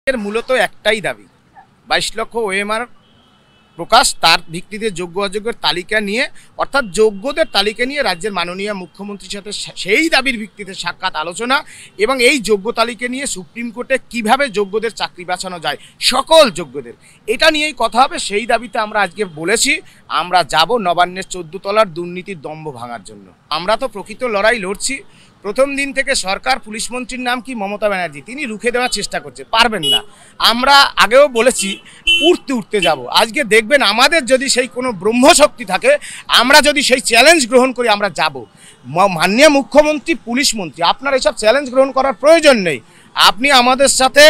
এর মূলত একটাই দাবি, 22 লক্ষ ওএমআর প্রকাশ, তার ভিত্তিতে যোগ্য অযোগ্যের তালিকা নিয়ে, অর্থাৎ যোগ্যদের তালিকা নিয়ে রাজ্যের মাননীয় মুখ্যমন্ত্রীর সাথে সেই দাবির ভিত্তিতে সাক্ষাৎ আলোচনা এবং এই যোগ্য তালিকা নিয়ে সুপ্রিম কোর্টে কিভাবে যোগ্যদের চাকরি বাঁচানো যায়, সকল যোগ্যদের, এটা নিয়েই কথা হবে। সেই দাবিতে আমরা আজকে বলেছি আমরা যাব নবান্নের 14 তলার দুর্নীতির দম্ভ ভাঙার জন্য। আমরা তো প্রকৃত লড়াই লড়ছি। প্রথম দিন থেকে সরকার, পুলিশ মন্ত্রীর নাম কি মমতা ব্যানার্জি, তিনি রুখে দেওয়ার চেষ্টা করছে, পারবেন না। আমরা আগেও বলেছি উঠতে উঠতে যাব। আজকে দেখবেন আমাদের যদি সেই কোনো ব্রহ্মশক্তি থাকে, আমরা যদি সেই চ্যালেঞ্জ গ্রহণ করি, আমরা যাব। মাননীয় মুখ্যমন্ত্রী, পুলিশ মন্ত্রী, আপনার এইসব চ্যালেঞ্জ গ্রহণ করার প্রয়োজন নেই। আপনি আমাদের সাথে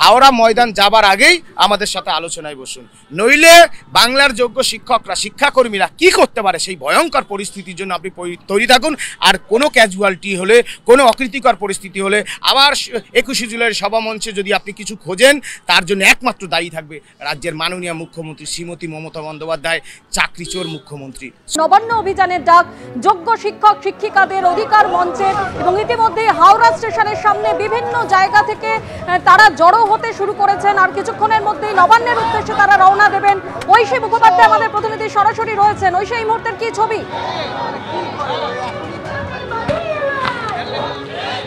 হাওড়া ময়দান যাবার আগেই আমাদের সাথে আলোচনায় বসুন, নইলে বাংলার যোগ্য শিক্ষকরা, শিক্ষাকর্মীরা কি করতে পারে সেই ভয়ঙ্কর পরিস্থিতির জন্য আপনি তৈরি থাকুন। আর কোনো ক্যাজুয়ালিটি হলে, কোনো অকৃতিকর পরিস্থিতি হলে, আবার 21শে জুলাইয়ের সভামঞ্চে যদি আপনি কিছু খোঁজেন, তার জন্য একমাত্র দায়ী থাকবে রাজ্যের মাননীয় মুখ্যমন্ত্রী শ্রীমতী মমতা বন্দ্যোপাধ্যায়, চাকরিচোর মুখ্যমন্ত্রী। নবান্ন অভিযানের ডাক যোগ্য শিক্ষক শিক্ষিকাদের অধিকার মঞ্চের, এবং ইতিমধ্যে হাওড়া স্টেশনের সামনে বিভিন্ন জায়গা থেকে তারা জড়ো হতে শুরু করেছেন। আর কিছুক্ষণের মধ্যেই নবান্নের উদ্দেশ্যে তারা রওনা দেবেন। ঐশী মুখোপাধ্যায় আমাদের প্রতিনিধি সরাসরি রয়েছেন। ঐশী, এই মুহূর্তের কি ছবি?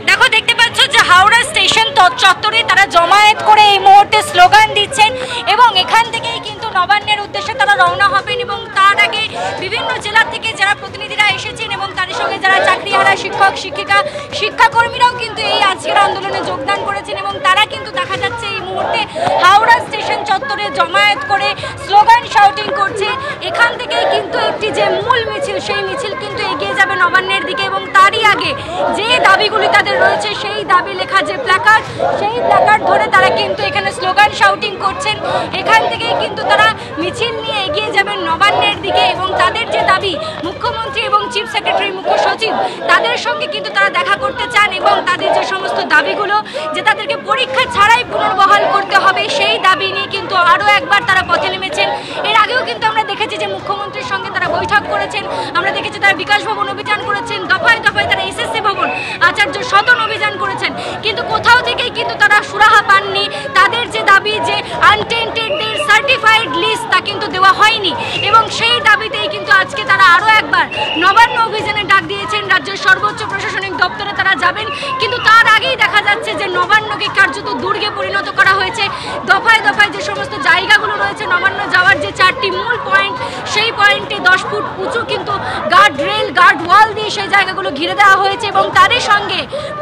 দেখো, দেখতে পাচ্ছ যে হাওড়া স্টেশন চত্বরে তারা জমায়েত করে এই মুহূর্তে স্লোগান দিচ্ছেন এবং এখান থেকেই কিন্তু নবান্নের উদ্দেশ্যে তারা রওনা হবেন। এবং তার আগে বিভিন্ন জেলা থেকে যারা প্রতিনিধিরা এসেছেন এবং তাদের সঙ্গে যারা চাকরিহারা শিক্ষক শিক্ষিকা শিক্ষাকর্মীরাও কিন্তু এই আজকের আন্দোলনে যোগদান করেছেন এবং তারা কিন্তু দেখা যাচ্ছে এই মুহূর্তে হাওড়া স্টেশন চত্বরে জমায়েত করে স্লোগান শাউটিং করছে। এখান থেকেই কিন্তু একটি যে মূল মিছিল, সেই মিছিল কিন্তু এগিয়ে যাবে নবান্নের দিকে এবং তারই আগে যে দাবিগুলি তাদের রয়েছে, সেই দাবি লেখা যে প্ল্যাকার্ড, সেই প্ল্যাকার্ড ধরে তারা কিন্তু এখানে স্লোগান শাউটিং করছেন। এখান থেকেই কিন্তু তারা মিছিল নিয়ে এগিয়ে যাবেন নবান্নের দিকে এবং তাদের যে দাবি, মুখ্যমন্ত্রী এবং চিফ সেক্রেটারি, মুখ্য সচিব, তাদের সঙ্গে কিন্তু তারা দেখা করতে চান এবং তাদের যে সমস্ত দাবিগুলো, যে তাদেরকে পরীক্ষা ছাড়াই পুনর্বহাল করতে হবে, সেই দাবি নিয়ে কিন্তু আরও একবার তারা পথে নেমেছেন। এর আগেও কিন্তু আমরা দেখেছি যে মুখ্যমন্ত্রীর সঙ্গে তারা বৈঠক করেছেন, আমরা দেখেছি তারা বিকাশ ভবন অভিযান করেছেন, দফায় দফায় তারা এসএসসি ভবন, আচার্য সদন অভিযান করেছেন, কিন্তু কোথাও থেকেই কিন্তু তারা সুরাহা পাননি। তাদের যে দাবি যে আনটেন্টেডদের সার্টিফাইড লিস্ট, তা কিন্তু দেওয়া হয়নি এবং সেই দাবিতেই কিন্তু আজকে তারা আরও একবার নবান্ন অভিযানে ডাক দিয়েছেন। রাজ্যের সর্বোচ্চ প্রশাসনিক দপ্তরে তারা যাবেন, কিন্তু তার আগেই দেখা যাচ্ছে যে নবান্নকে কার্যত দুর্গে পরিণত করা হয়েছে। দফায় দফায় যে সমস্ত জায়গাগুলো রয়েছে নবান্ন যাওয়ার, যে 4টি মূল পয়েন্ট, সেই পয়েন্টে 10 ফুট উঁচু কিন্তু গার্ড রেল, গার্ড ওয়াল দিয়ে সেই জায়গাগুলো ঘিরে দেওয়া হয়েছে এবং তারই সঙ্গে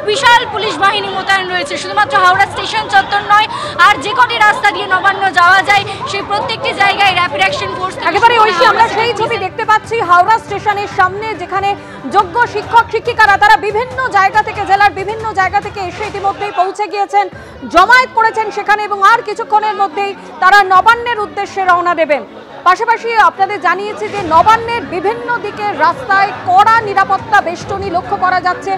বিশাল পুলিশ বাহিনী মোতায়েন রয়েছে। শুধুমাত্র হাওড়া স্টেশন চত্বর নয়, আর যে কটি রাস্তা দিয়ে নবান্ন যাওয়া যায় সেই প্রত্যেকটি জায়গায় র্যাপিড অ্যাকশন ফোর্স। একেবারে ঐশী, আমরা সেই ছবি দেখতে পাচ্ছি হাওড়া স্টেশনের সামনে, যেখানে যোগ্য শিক্ষক শিক্ষিকারা তারা বিভিন্ন জায়গা থেকে, জেলার বিভিন্ন জায়গা থেকে এসে ইতিমধ্যেই পৌঁছে গিয়েছেন, জমায়েত করেছেন সেখানে এবং আর কিছুক্ষণের মধ্যেই তারা নবান্নের উদ্দেশ্যে রওনা দেবেন। পাশাপাশি আপনাদের জানিয়েছি যে নবান্নের বিভিন্ন দিকের রাস্তায় কড়া নিরাপত্তা বেষ্টনী লক্ষ্য করা যাচ্ছে।